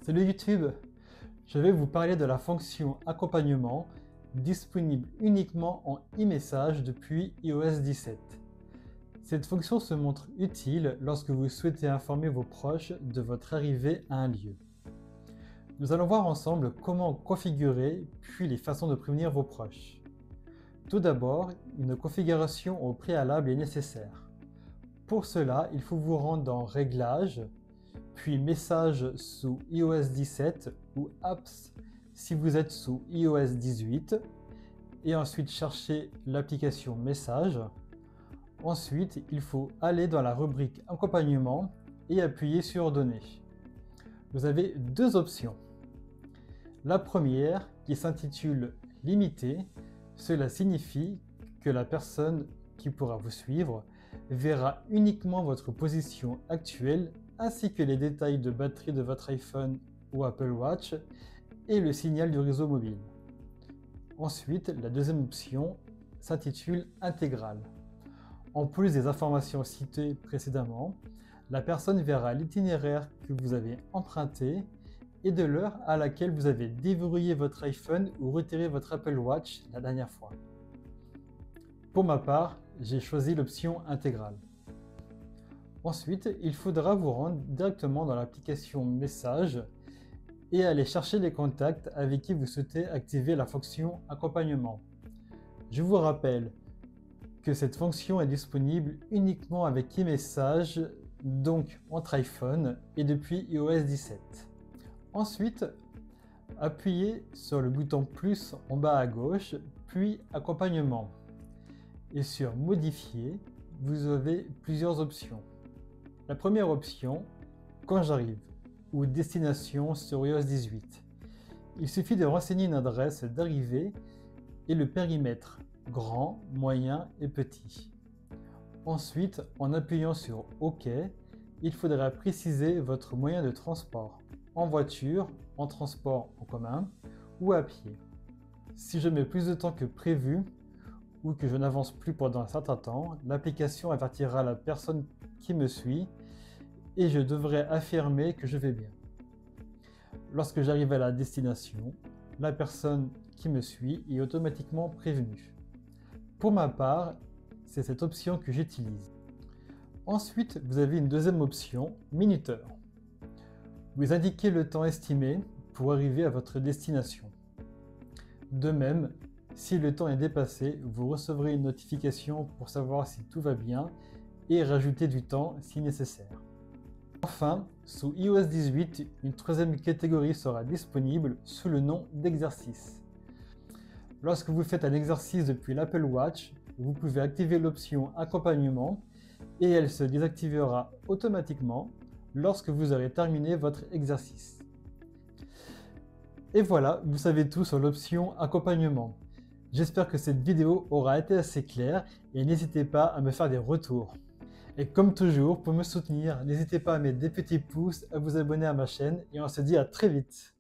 Salut YouTube, je vais vous parler de la fonction accompagnement disponible uniquement en e-message depuis iOS 17. Cette fonction se montre utile lorsque vous souhaitez informer vos proches de votre arrivée à un lieu. Nous allons voir ensemble comment configurer puis les façons de prévenir vos proches. Tout d'abord, une configuration au préalable est nécessaire. Pour cela, il faut vous rendre dans Réglages, puis Messages sous iOS 17 ou Apps si vous êtes sous iOS 18, et ensuite chercher l'application Messages. Ensuite, il faut aller dans la rubrique Accompagnement et appuyer sur Données. Vous avez deux options. La première, qui s'intitule Limité, cela signifie que la personne qui pourra vous suivre verra uniquement votre position actuelle ainsi que les détails de batterie de votre iPhone ou Apple Watch et le signal du réseau mobile. Ensuite, la deuxième option s'intitule Intégrale. En plus des informations citées précédemment, la personne verra l'itinéraire que vous avez emprunté et de l'heure à laquelle vous avez déverrouillé votre iPhone ou retiré votre Apple Watch la dernière fois. Pour ma part, j'ai choisi l'option Intégrale. Ensuite, il faudra vous rendre directement dans l'application Messages et aller chercher les contacts avec qui vous souhaitez activer la fonction Accompagnement. Je vous rappelle que cette fonction est disponible uniquement avec e-message, donc entre iPhone et depuis iOS 17. Ensuite, appuyez sur le bouton plus en bas à gauche, puis Accompagnement. Et sur Modifier, vous avez plusieurs options. La première option, Quand j'arrive, ou Destination sur iOS 18. Il suffit de renseigner une adresse d'arrivée et le périmètre, grand, moyen et petit. Ensuite, en appuyant sur OK, il faudra préciser votre moyen de transport, en voiture, en transport en commun ou à pied. Si je mets plus de temps que prévu ou que je n'avance plus pendant un certain temps, l'application avertira la personne qui me suit et je devrais affirmer que je vais bien. Lorsque j'arrive à la destination, la personne qui me suit est automatiquement prévenue. Pour ma part, c'est cette option que j'utilise. Ensuite, vous avez une deuxième option, minuteur. Vous indiquez le temps estimé pour arriver à votre destination. De même, si le temps est dépassé, vous recevrez une notification pour savoir si tout va bien et rajouter du temps si nécessaire. Enfin, sous iOS 18, une troisième catégorie sera disponible sous le nom d'exercice. Lorsque vous faites un exercice depuis l'Apple Watch, vous pouvez activer l'option Accompagnement et elle se désactivera automatiquement lorsque vous aurez terminé votre exercice. Et voilà, vous savez tout sur l'option Accompagnement. J'espère que cette vidéo aura été assez claire et n'hésitez pas à me faire des retours. Et comme toujours, pour me soutenir, n'hésitez pas à mettre des petits pouces, à vous abonner à ma chaîne et on se dit à très vite.